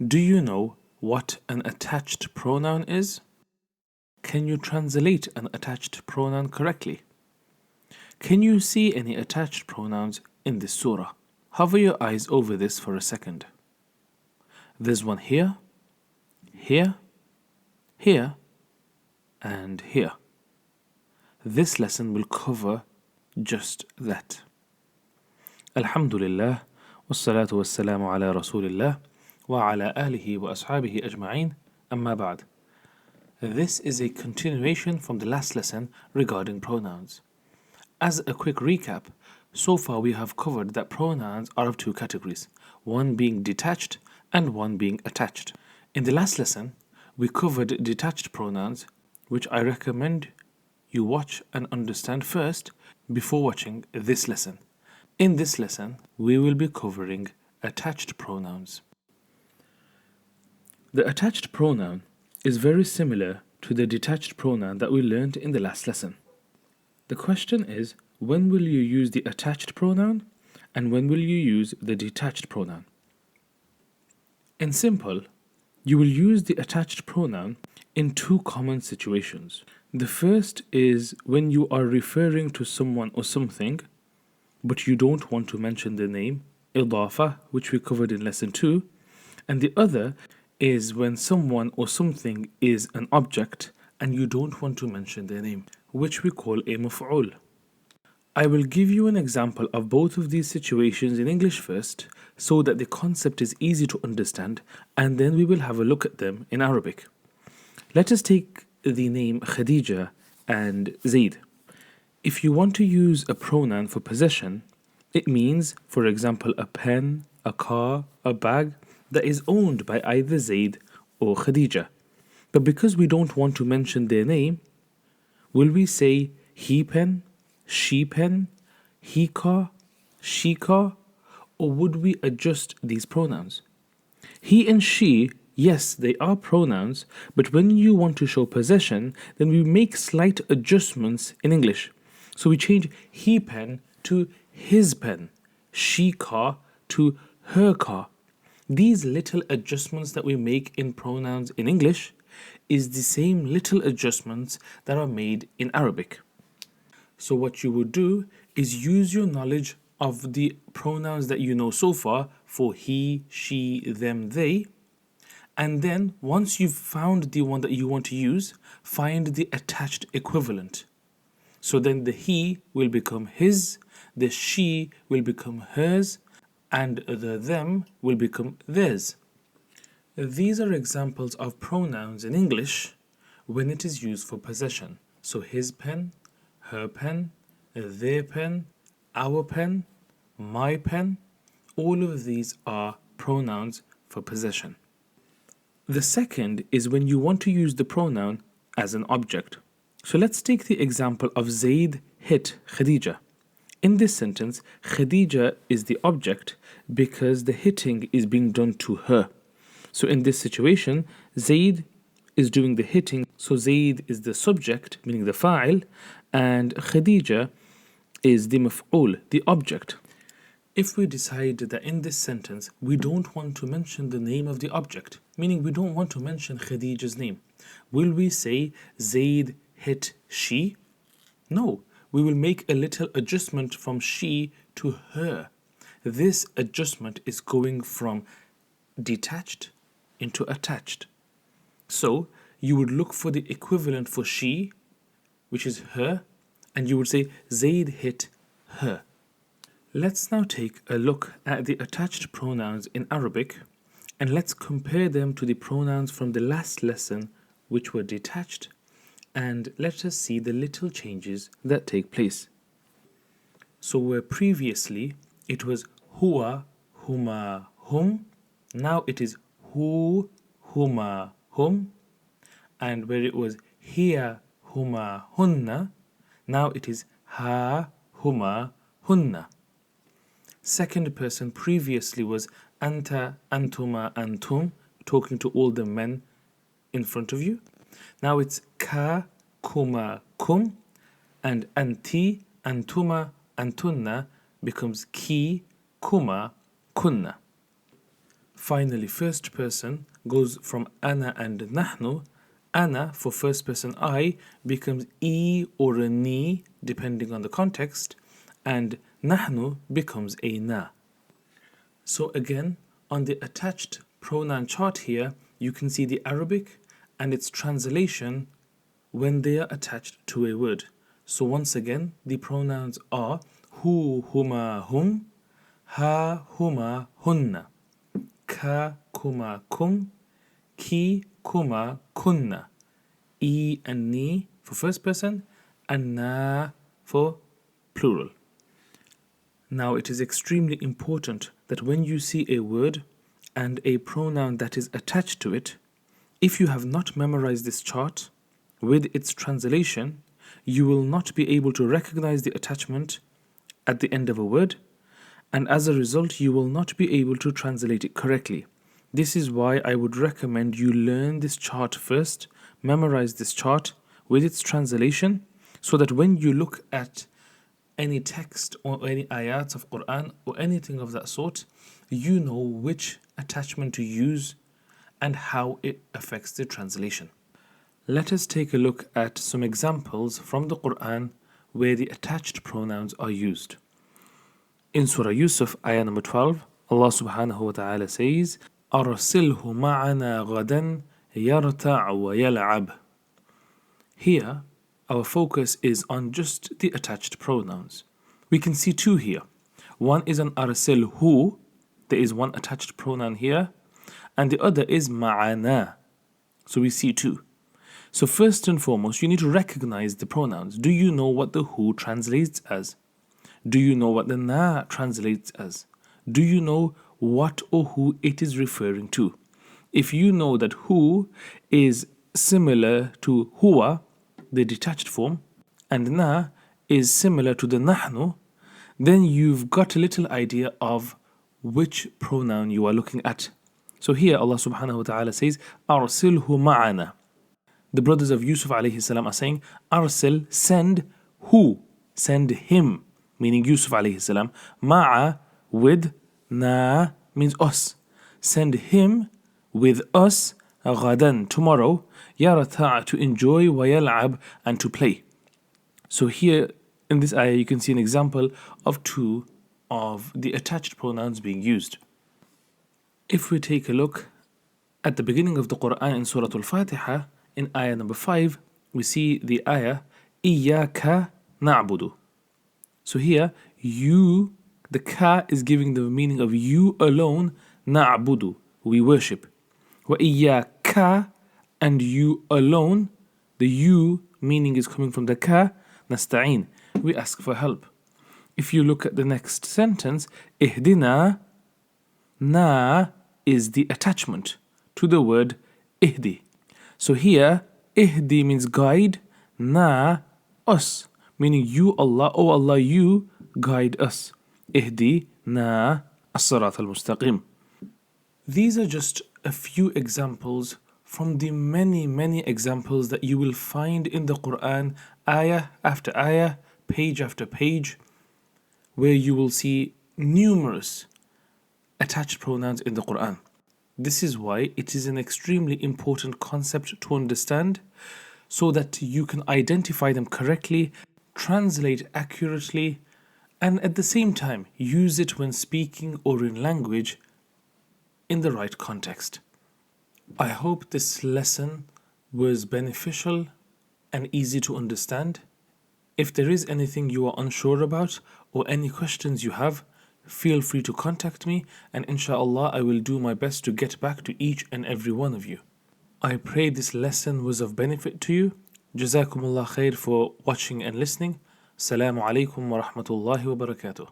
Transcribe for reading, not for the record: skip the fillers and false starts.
Do you know what an attached pronoun is? Can you translate an attached pronoun correctly? Can you see any attached pronouns in this surah? Hover your eyes over this for a second. There's one here, here, here, and here. This lesson will cover just that. Alhamdulillah, wassalatu wassalamu ala rasulillah, wa ala alihi wa ashabihi ajma'in, amma ba'd. This is a continuation from the last lesson regarding pronouns. As a quick recap, so far we have covered that pronouns are of two categories, one being detached and one being attached. In the last lesson, we covered detached pronouns, which I recommend you watch and understand first before watching this lesson. In this lesson, we will be covering attached pronouns. The attached pronoun is very similar to the detached pronoun that we learned in the last lesson. The question is, when will you use the attached pronoun and when will you use the detached pronoun? In simple, you will use the attached pronoun in two common situations. The first is when you are referring to someone or something, but you don't want to mention the name, idafa, which we covered in lesson 2, and the other is when someone or something is an object and you don't want to mention their name, which we call a maf'ul. I will give you an example of both of these situations in English first, so that the concept is easy to understand, and then we will have a look at them in Arabic. Let us take the name Khadija and Zaid. If you want to use a pronoun for possession, it means, for example, a pen, a car, a bag that is owned by either Zaid or Khadija. But because we don't want to mention their name, will we say he pen, she pen, he car, she car, or would we adjust these pronouns? He and she, yes, they are pronouns, but when you want to show possession, then we make slight adjustments in English. So we change he pen to his pen, she car to her car. These little adjustments that we make in pronouns in English is the same little adjustments that are made in Arabic. So what you would do is use your knowledge of the pronouns that you know so far for he, she, them, they, and then once you've found the one that you want to use, find the attached equivalent. So then the he will become his, the she will become hers, and the them will become theirs. These are examples of pronouns in English when it is used for possession. So his pen, her pen, their pen, our pen, my pen, all of these are pronouns for possession. The second is when you want to use the pronoun as an object. So let's take the example of Zaid hit Khadija. In this sentence, Khadija is the object because the hitting is being done to her. So in this situation, Zaid is doing the hitting, so Zaid is the subject, meaning the fa'il, and Khadija is the maf'ul, the object. If we decide that in this sentence we don't want to mention the name of the object, meaning we don't want to mention Khadija's name, will we say Zaid hit she? No, we will make a little adjustment from she to her. This adjustment is going from detached into attached. So you would look for the equivalent for she, which is her, and you would say Zaid hit her. Let's now take a look at the attached pronouns in Arabic, and let's compare them to the pronouns from the last lesson, which were detached, and let us see the little changes that take place. So where previously it was huwa, huma, hum, now it is hu, huma, hum, and where it was hiya, huma, hunna, now it is ha, huma, hunna. Second person previously was anta, antuma, antum, talking to all the men in front of you. Now it's ka, kuma, kum, and anti, antuma, antunna becomes ki, kuma, kunna. Finally, first person goes from ana and nahnu. Ana for first person I becomes e or a ni depending on the context, and nahnu becomes a na. So again, on the attached pronoun chart here, you can see the Arabic and its translation when they are attached to a word. So once again, the pronouns are hu, huma, hum, ha, huma, hunna, ka, kuma, kum, ki, kuma, kunna, e and ni for first person, and na for plural. Now, it is extremely important that when you see a word and a pronoun that is attached to it, if you have not memorized this chart with its translation, you will not be able to recognize the attachment at the end of a word, and as a result, you will not be able to translate it correctly. This is why I would recommend you learn this chart first, memorize this chart with its translation, so that when you look at any text or any ayats of Quran or anything of that sort, you know which attachment to use and how it affects the translation. Let us take a look at some examples from the Quran where the attached pronouns are used. In Surah Yusuf, ayah number 12, Allah subhanahu wa ta'ala says, أَرْسِلْهُ مَعَنَا غَدًا يَرْتَعْ وَيَلْعَبْ. Here, our focus is on just the attached pronouns. We can see two here. One is an arsilhu, there is one attached pronoun here, and the other is ma'ana. So we see two. So first and foremost, you need to recognize the pronouns. Do you know what the who translates as? Do you know what the na translates as? Do you know what or who it is referring to? If you know that who is similar to huwa, the detached form, and na is similar to the nahnu, then you've got a little idea of which pronoun you are looking at. So here Allah subhanahu wa ta'ala says, أَرْسِلْهُ مَعَنَا. The brothers of Yusuf alayhi salam are saying, Arsil, send who? Send him, meaning Yusuf alayhi salam. Ma'a, with, na means us. Send him with us, ghadan, tomorrow, yarata, to enjoy, wa yal'ab, and to play. So here in this ayah you can see an example of two of the attached pronouns being used. If we take a look at the beginning of the Quran in Surah Al-Fatiha, in ayah number 5, we see the ayah, إِيَّاكَ نَعْبُدُ. So here, you, the ka is giving the meaning of you alone, na'budu, we worship. وَإِيَّاكَ, and you alone, the you meaning is coming from the ka, nasta'in, we ask for help. If you look at the next sentence, ihdina, na is the attachment to the word ihdi. So here, ihdi means guide, na, us, meaning you Allah, oh Allah, you guide us. Ihdi, na, as-sirat al-mustaqim. These are just a few examples from the many examples that you will find in the Quran, ayah after ayah, page after page, where you will see numerous attached pronouns in the Quran. This is why it is an extremely important concept to understand, so that you can identify them correctly, translate accurately, and at the same time use it when speaking or in language in the right context. I hope this lesson was beneficial and easy to understand. If there is anything you are unsure about or any questions you have, feel free to contact me, and inshallah I will do my best to get back to each and every one of you. I pray this lesson was of benefit to you. Jazakumullah khair for watching and listening. Assalamu alaikum wa rahmatullahi wa barakatuh.